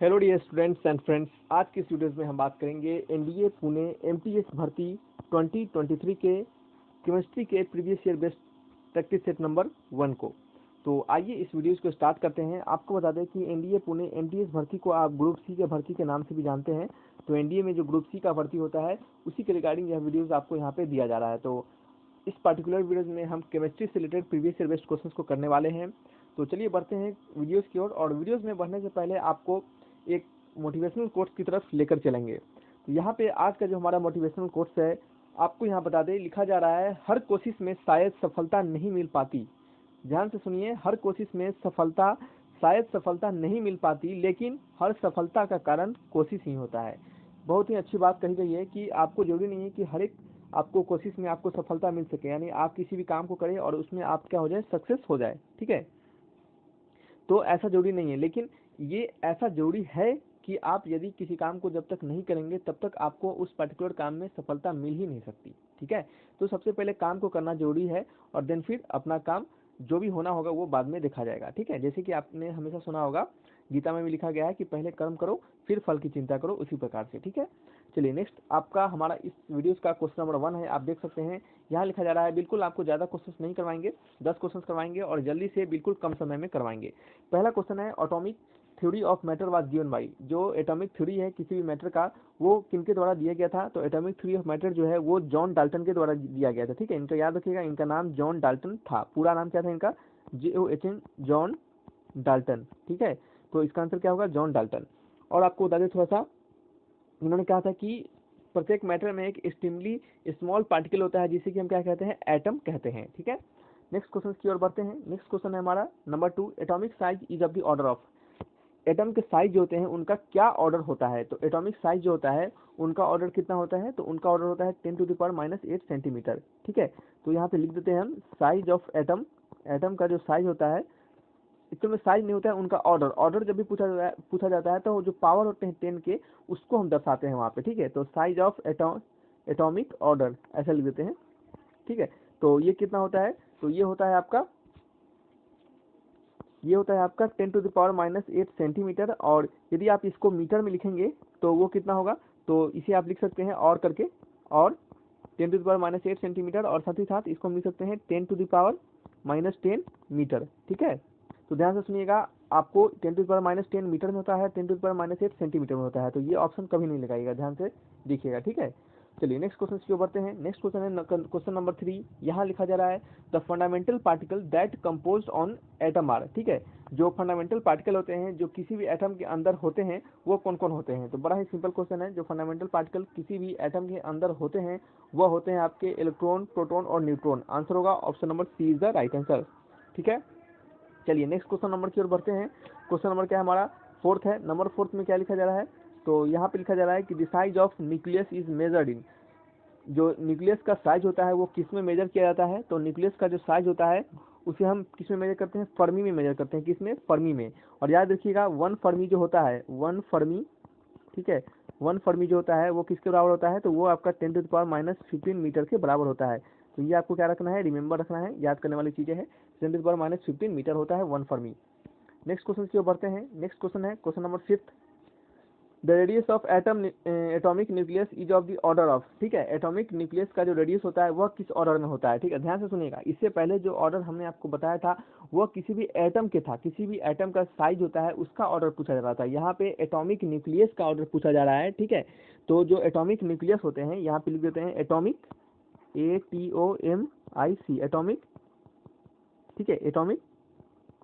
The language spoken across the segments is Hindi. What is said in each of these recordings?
Hello dear students and friends, आज के इस वीडियोस में हम बात करेंगे एनडीए पुणे एमटीएस भर्ती 2023 के केमिस्ट्री के previous year based practice set number 1 को। तो आइए इस वीडियोस को स्टार्ट करते हैं। आपको बता दें कि एनडीए पुणे एमटीएस भर्ती को आप ग्रुप सी के भर्ती के नाम से भी जानते हैं। तो एनडीए में जो ग्रुप सी का भर्ती होता है उसी के रिगार्डिंग यह वीडियोज़ आपको यहाँ पे दिया जा रहा है। तो इस पर्टिकुलर वीडियोज़ में हम केमिस्ट्री से related previous year based questions को करने वाले हैं। तो चलिए बढ़ते हैं वीडियोज़ की ओर, और वीडियोज़ में बढ़ने से पहले आपको एक मोटिवेशनल कोट्स की तरफ लेकर चलेंगे। तो यहाँ पे आज का जो हमारा मोटिवेशनल कोट्स है, आपको यहाँ बता दें, लिखा जा रहा है, हर कोशिश में शायद सफलता नहीं मिल पाती। ध्यान से सुनिए, हर कोशिश में शायद सफलता नहीं मिल पाती, लेकिन हर सफलता का कारण कोशिश ही होता है। बहुत ही अच्छी बात कही गई है कि आपको जरूरी नहीं है कि हर एक आपको कोशिश में आपको सफलता मिल सके, यानी आप किसी भी काम को करें और उसमें आप क्या हो जाए, सक्सेस हो जाए। ठीक है, तो ऐसा जरूरी नहीं है, लेकिन ये ऐसा जरूरी है कि आप यदि किसी काम को जब तक नहीं करेंगे तब तक आपको उस पर्टिकुलर काम में सफलता मिल ही नहीं सकती। ठीक है, तो सबसे पहले काम को करना जरूरी है और देन फिर अपना काम जो भी होना होगा वो बाद में देखा जाएगा। ठीक है, जैसे कि आपने हमेशा सुना होगा, गीता में भी लिखा गया है कि पहले कर्म करो फिर फल की चिंता करो, उसी प्रकार से। ठीक है, चलिए नेक्स्ट आपका हमारा इस वीडियोस का क्वेश्चन नंबर 1 है। आप देख सकते हैं यहाँ लिखा जा रहा है, बिल्कुल आपको ज़्यादा क्वेश्चंस नहीं करवाएंगे, 10 क्वेश्चंस करवाएंगे और जल्दी से बिल्कुल कम समय में करवाएंगे। पहला क्वेश्चन है, atomic theory of matter was given by. जो एटॉमिक थ्योरी है किसी भी मैटर का, वो किनके द्वारा दिया गया था? तो एटॉमिक थ्योरी ऑफ मैटर जो है वो जॉन डाल्टन के द्वारा दिया गया था। ठीक है, इनका याद रखिएगा, इनका नाम जॉन डाल्टन था। पूरा नाम क्या था इनका? JOHN, John Dalton. ठीक है, तो इसका आंसर क्या होगा? John Dalton. और आपको बता दें थोड़ा सा, इन्होंने कहा था कि प्रत्येक मैटर में एक एक्सट्रीमली स्मॉल पार्टिकल होता है जिसे कि हम क्या कहते हैं? एटम कहते हैं। ठीक है, नेक्स्ट क्वेश्चन की ओर बढ़ते हैं। नेक्स्ट क्वेश्चन है हमारा number 2, atomic size is of the order of. Atom के साइज जो होते हैं उनका क्या ऑर्डर होता है? तो एटॉमिक साइज जो होता है उनका ऑर्डर कितना होता है? तो उनका ऑर्डर होता है 10⁻⁸ सेंटीमीटर। ठीक है, तो यहाँ पे लिख देते हैं हम साइज ऑफ एटम। एटम का जो साइज होता है, इसमें साइज नहीं होता है, उनका ऑर्डर। ऑर्डर जब भी पूछा जाता है तो जो पावर होते हैं 10 के, उसको हम दर्शाते हैं वहाँ पे। ठीक है, तो साइज ऑफ एटॉमिक ऑर्डर ऐसा लिख देते हैं। ठीक है, तो ये कितना होता है? तो ये होता है आपका 10⁻⁸ सेंटीमीटर। और यदि आप इसको मीटर में लिखेंगे तो वो कितना होगा? तो इसे आप लिख सकते हैं और करके, और 10⁻⁸ सेंटीमीटर, और साथ ही साथ इसको हम लिख सकते हैं 10⁻⁻10 मीटर। ठीक है, तो ध्यान से सुनिएगा, आपको 10⁻⁻10 मीटर में होता है, 10⁻⁸ सेंटीमीटर में होता है, तो ये ऑप्शन कभी नहीं लगाइएगा, ध्यान से देखिएगा। ठीक है, चलिए नेक्स्ट क्वेश्चन की ओर बढ़ते हैं। नेक्स्ट क्वेश्चन है क्वेश्चन नंबर 3। यहाँ लिखा जा रहा है, the fundamental particle that composed on atom are. ठीक है, जो फंडामेंटल पार्टिकल होते हैं जो किसी भी एटम के अंदर होते हैं वो कौन कौन होते हैं? तो बड़ा ही सिंपल क्वेश्चन है, जो फंडामेंटल पार्टिकल किसी भी एटम के अंदर होते हैं वह होते हैं आपके इलेक्ट्रॉन, प्रोटॉन और न्यूट्रॉन। आंसर होगा option number C is the right answer. ठीक है, चलिए नेक्स्ट क्वेश्चन नंबर की ओर बढ़ते हैं। क्वेश्चन नंबर क्या है हमारा? 4th है। नंबर 4th में क्या लिखा जा रहा है? तो यहाँ पे लिखा जा रहा है कि the size of nucleus is measured in. जो न्यूक्लियस का साइज होता है वो किस में मेजर किया जाता है? तो न्यूक्लियस का जो साइज होता है उसे हम किस में मेजर करते हैं? फर्मी में मेजर करते हैं। किसमें? फर्मी में। और याद रखिएगा, 1 फर्मी जो होता है, 1 फर्मी, ठीक है, 1 फर्मी जो होता है वो किसके बराबर होता है? तो वो आपका 10⁻⁻15 मीटर के बराबर होता है। तो ये आपको क्या रखना है? रिमेंबर रखना है, याद करने वाली चीजें हैं। 10⁻⁻15 मीटर होता है 1 फर्मी। नेक्स्ट क्वेश्चन की ओर बढ़ते हैं। नेक्स्ट क्वेश्चन है question number 5। The radius of atomic nucleus is of the order of. ठीक है, एटॉमिक न्यूक्लियस का जो रेडियस होता है वह किस ऑर्डर में होता है? ठीक है, ध्यान से सुनिएगा, इससे पहले जो ऑर्डर हमने आपको बताया था वह किसी भी एटम के था। किसी भी एटम का साइज होता है उसका ऑर्डर पूछा जा रहा था, यहाँ पे एटॉमिक न्यूक्लियस का ऑर्डर पूछा जा रहा है। ठीक है, तो जो एटॉमिक न्यूक्लियस होते हैं यहाँ पे लिख देते हैं एटॉमिक, ATOMIC, एटॉमिक। ठीक है, एटॉमिक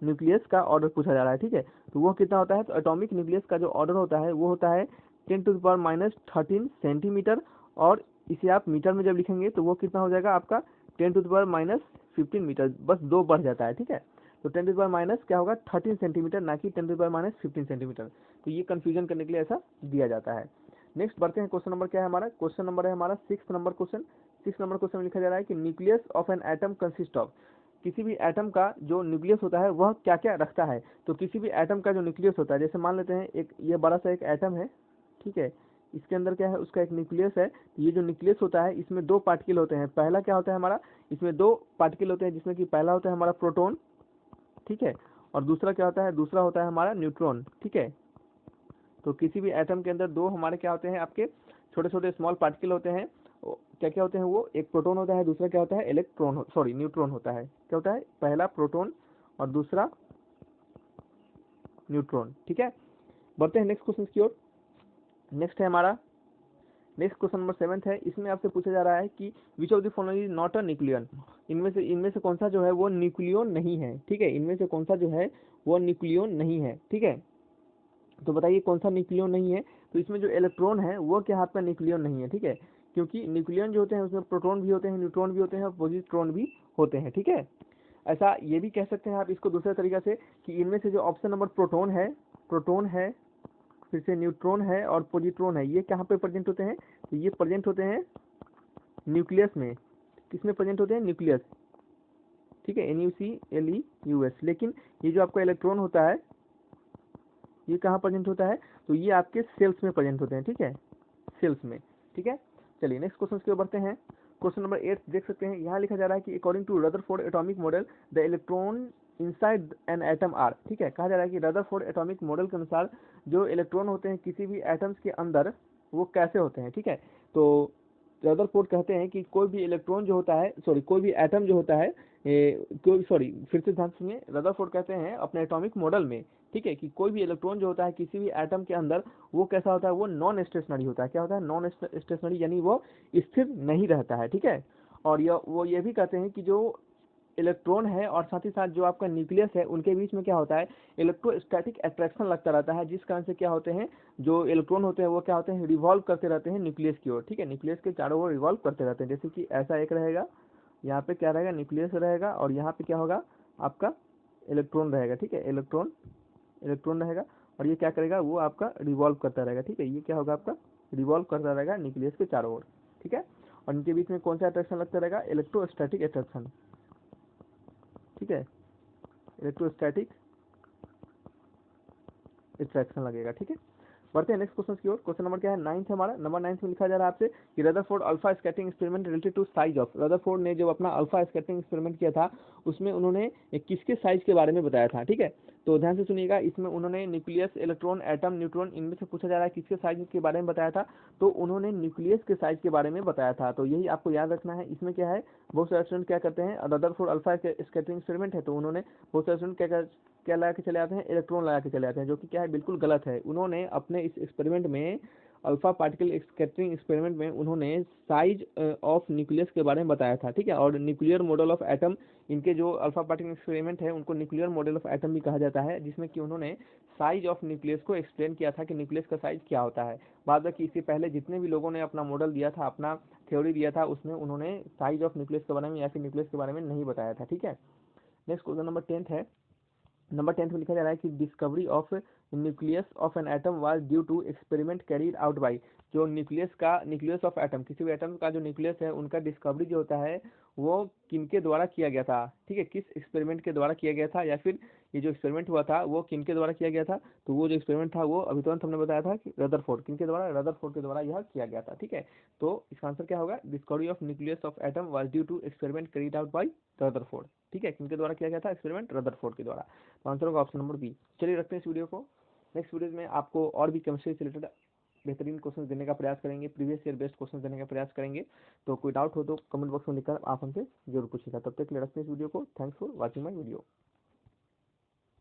न्यूक्लियस का ऑर्डर पूछा जा रहा है। ठीक है, तो वो कितना होता है? तो एटॉमिक न्यूक्लियस का जो ऑर्डर होता है वो होता है 10⁻⁻13 सेंटीमीटर। और इसे आप मीटर में जब लिखेंगे तो वो कितना हो जाएगा आपका? 10⁻⁻15 मीटर, बस 2 बढ़ जाता है। ठीक है, तो 10⁻- क्या होगा? 13 सेंटीमीटर, ना कि 10⁻⁻15 सेंटीमीटर। तो ये कंफ्यूजन करने के लिए ऐसा दिया जाता है। नेक्स्ट बढ़ते हैं, क्वेश्चन नंबर क्या है हमारा? क्वेश्चन नंबर है हमारा 6 नंबर क्वेश्चन। 6 नंबर क्वेश्चन में लिखा जा रहा है कि nucleus of an atom consist of. किसी भी एटम का जो न्यूक्लियस होता है वह क्या क्या रखता है? तो किसी भी एटम का जो न्यूक्लियस होता है, जैसे मान लेते हैं एक ये बड़ा सा एक एटम है। ठीक है, इसके अंदर क्या है? उसका एक न्यूक्लियस है। ये जो न्यूक्लियस होता है इसमें 2 पार्टिकल होते हैं। पहला क्या होता है हमारा? इसमें 2 पार्टिकल होते हैं, जिसमें कि पहला होता है हमारा प्रोटॉन, ठीक है, और दूसरा क्या होता है? दूसरा होता है हमारा न्यूट्रॉन। ठीक है, तो किसी भी एटम के अंदर दो हमारे क्या होते हैं, आपके छोटे छोटे स्मॉल पार्टिकल होते हैं। क्या क्या होते हैं वो, एक प्रोटॉन होता है, दूसरा क्या होता है इलेक्ट्रॉन, सॉरी न्यूट्रॉन होता है। क्या होता है, पहला प्रोटॉन और दूसरा न्यूट्रॉन। ठीक है, बढ़ते हैं नेक्स्ट क्वेश्चन की ओर। नेक्स्ट है हमारा, नेक्स्ट क्वेश्चन नंबर 7 है। इसमें आपसे पूछा जा रहा है कि which of the following is not a nucleon. इनमें से कौन सा जो है वो न्यूक्लियन नहीं है। ठीक है, इनमें से कौन सा जो है वो न्यूक्लियन नहीं है। ठीक है, तो बताइए कौन सा न्यूक्लियन नहीं है। तो इसमें जो इलेक्ट्रॉन है वो क्या आपका न्यूक्लियन नहीं है। ठीक है, क्योंकि न्यूक्लियन जो होते हैं उसमें प्रोटॉन भी होते हैं, न्यूट्रॉन भी होते हैं और पॉजिट्रॉन भी होते हैं। ठीक है, ऐसा ये भी कह सकते हैं आप इसको दूसरे तरीके से कि इनमें से जो ऑप्शन नंबर प्रोटॉन है, फिर से न्यूट्रॉन है और पॉजिट्रॉन है, ये कहाँ पे प्रेजेंट होते हैं, तो ये प्रेजेंट होते हैं न्यूक्लियस में। किसमें प्रेजेंट होते हैं, न्यूक्लियस। ठीक है, NuClEus। लेकिन ये जो आपका इलेक्ट्रॉन होता है ये कहाँ प्रेजेंट होता है, तो ये आपके सेल्स में प्रेजेंट होते हैं। ठीक है, सेल्स में। ठीक है, चलिए नेक्स्ट क्वेश्चन की ओर बढ़ते हैं। क्वेश्चन नंबर 8 देख सकते हैं, यहाँ लिखा जा रहा है कि according to Rutherford atomic model the electron inside an atom are. ठीक है, कहा जा रहा है कि रदरफोर्ड एटॉमिक मॉडल के अनुसार जो इलेक्ट्रॉन होते हैं किसी भी एटम्स के अंदर वो कैसे होते हैं। ठीक है, तो रदरफोर्ड कहते हैं कि कोई भी इलेक्ट्रॉन जो होता है, सॉरी कोई भी एटम जो होता है, कोई, सॉरी फिर से ध्यान सुनिए, रदरफोर्ड कहते हैं अपने एटॉमिक मॉडल में, ठीक है, कि कोई भी इलेक्ट्रॉन जो होता है किसी भी एटम के अंदर वो कैसा होता है, वो नॉन स्टेशनरी होता है। क्या होता है, नॉन स्टेशनरी, यानी वो स्थिर नहीं रहता है। ठीक है, और वो ये भी कहते हैं कि जो इलेक्ट्रॉन है और साथ ही साथ जो आपका न्यूक्लियस है उनके बीच में क्या होता है, इलेक्ट्रोस्टैटिक अट्रैक्शन लगता रहता है, जिस कारण से क्या होते हैं, जो इलेक्ट्रॉन होते हैं वो क्या होते हैं, रिवॉल्व करते रहते हैं न्यूक्लियस की ओर। ठीक है, न्यूक्लियस के चारों ओर रिवॉल्व करते रहते हैं। जैसे कि ऐसा एक रहेगा, यहाँ पे क्या रहेगा, न्यूक्लियस रहेगा और यहाँ पे क्या होगा, आपका इलेक्ट्रॉन रहेगा। ठीक है, इलेक्ट्रॉन रहेगा और ये क्या करेगा, वो आपका रिवॉल्व करता रहेगा। ठीक है, ये क्या होगा, आपका रिवॉल्व करता रहेगा न्यूक्लियस के चारों ओर। ठीक है, और इनके बीच में कौन सा अट्रैक्शन लगता रहेगा, इलेक्ट्रोस्टैटिक अट्रैक्शन। ठीक है, इलेक्ट्रोस्टैटिक अट्रैक्शन लगेगा। ठीक है, बढ़ते हैं नेक्स्ट क्वेश्चन की ओर। क्वेश्चन नंबर क्या है, 9 हमारा। नंबर 9 में लिखा जा रहा है आपसे कि Rutherford alpha scattering experiment related to size of. Rutherford ने जब अपना अल्फा स्कैटरिंग एक्सपेरिमेंट किया था उसमें उन्होंने किसके साइज के बारे में बताया था। ठीक है, तो ध्यान से सुनिएगा, इसमें उन्होंने न्यूक्लियस, इलेक्ट्रॉन, एटम, न्यूट्रॉन, इनमें से पूछा जा रहा है किसके साइज के बारे में बताया था, तो उन्होंने न्यूक्लियस के साइज के बारे में बताया था। तो यही आपको याद रखना है। इसमें क्या है, बहुत सारे स्टूडेंट क्या करते हैं, रदरफोर्ड अल्फा स्कैटरिंग एक्सपेरिमेंट है तो उन्होंने बहुत सारे स्टूडेंट क्या लगा के चले आते हैं, इलेक्ट्रॉन लगा के चले आते हैं, जो कि क्या है, बिल्कुल गलत है। उन्होंने अपने इस एक्सपेरिमेंट में, अल्फा पार्टिकल स्कैटरिंग एक्सपेरिमेंट में, उन्होंने साइज ऑफ न्यूक्लियस के बारे में बताया था। ठीक है, और न्यूक्लियर मॉडल ऑफ एटम, इनके जो अल्फा पार्टिकल एक्सपेरिमेंट है उनको न्यूक्लियर मॉडल ऑफ एटम भी कहा जाता है, जिसमें कि उन्होंने साइज ऑफ न्यूक्लियस को एक्सप्लेन किया था कि न्यूक्लियस का साइज क्या होता है। बाद में कि इससे पहले जितने भी लोगों ने अपना मॉडल दिया था, अपना थ्योरी दिया था, उसमें उन्होंने साइज ऑफ न्यूक्लियस के बारे में या फिर न्यूक्लियस के बारे में नहीं बताया था। ठीक है, नेक्स्ट क्वेश्चन नंबर 10 है। नंबर 10 में लिखा जा रहा है कि discovery of nucleus of an atom was due to experiment carried out by. जो न्यूक्लियस ऑफ एटम, किसी भी एटम का जो न्यूक्लियस है उनका डिस्कवरी जो होता है वो किनके द्वारा किया गया था। ठीक है, किस एक्सपेरिमेंट के द्वारा किया गया था, या फिर ये जो एक्सपेरिमेंट हुआ था वो किनके द्वारा किया गया था, तो वो जो एक्सपेरिमेंट था वो अभी तुरंत हमने बताया था कि रदरफोर्ड, किनके द्वारा, रदरफोर्ड के द्वारा यह किया गया था। ठीक है, तो इसका आंसर क्या होगा, discovery of nucleus of atom was due to experiment carried out by Rutherford. ठीक है, किनके द्वारा किया गया था एक्सपेरिमेंट, रदरफोर्ड के द्वारा। तो आंसर होगा ऑप्शन नंबर बी। चलिए रखते हैं इस वीडियो को। नेक्स्ट वीडियो में आपको और भी केमिस्ट्री से रिलेटेड बेहतरीन क्वेश्चन देने का प्रयास करेंगे, प्रीवियस ईयर बेस्ड क्वेश्चन देने का प्रयास करेंगे। तो कोई डाउट हो तो कमेंट बॉक्स में लिखकर आप हमसे जरूर पूछिएगा। तब तक के लिए रखते हैं इस वीडियो को। Thanks for watching my video.